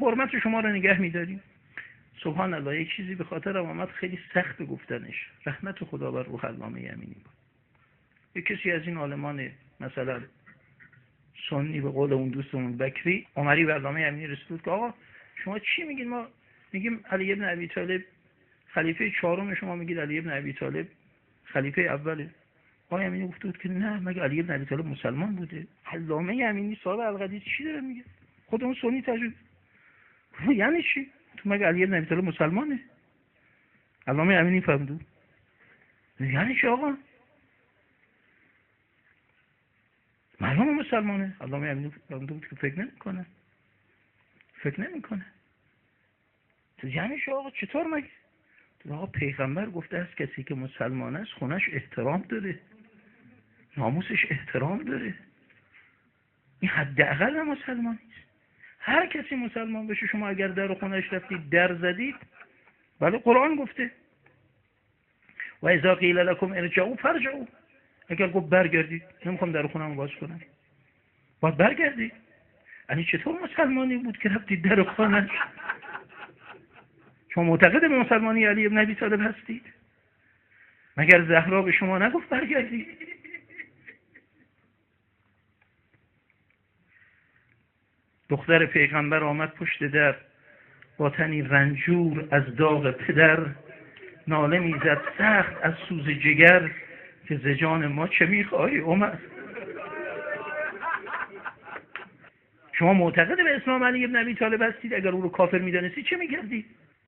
حرمت شما رو نگه می‌داریم. سبحان الله، یک چیزی به خاطرم آمد خیلی سخت گفتنش، رحمت خدا بر روح علامه یمینی بود. یک کسی از این عالمان مثلا سنی به قول اون دوستمون بکری عمری به علامه یمینی رسید که آقا شما چی میگین؟ ما میگیم علی ابن ابی طالب خلیفه چهارم، شما میگید علی ابن ابی طالب خلیفه اوله. آقا یمینی گفت که نه، مگه علی ابن ابی طالب مسلمان بوده؟ علامه یمینی صاحب القدیر چی داره میگه؟ خود اون سنی تجربه یعنی چی؟ تو مگه علی ابن ابی طالب مسلمانه؟ علامه یمینی فهمید یعنی چی آقا؟ معلومه مسلمانه. علامه یمینی فهمید که فکر نمیکنه. تو یعنی چی آقا؟ چطور مگه؟ تو آقا پیغمبر گفته است کسی که مسلمان است خونش احترام داره، ناموسش احترام داره. این حداقل مسلمانی است. هر کسی مسلمان بشه، شما اگر در خونش رفتید در زدید، ولی قرآن گفته و اذا قیل لكم ارجعوا فارجعوا، اگر گفت برگردید، نمیخوام در خونم باز کنم، باید برگردید. یعنی چطور مسلمانی بود که رفتید در خونش؟ شما معتقد به مسلمانی علی ابن ابی طالب هستید؟ مگر زهرا به شما نگفت برگردید؟ دختر پیغمبر آمد پشت در با تنی رنجور از داغ پدر، ناله میزد سخت از سوز جگر که ز جان ما چه میخواهی عمر. شما معتقد به اسلام علی ابن ابی طالب هستید؟ اگر او رو کافر میدانستید چه میکردید؟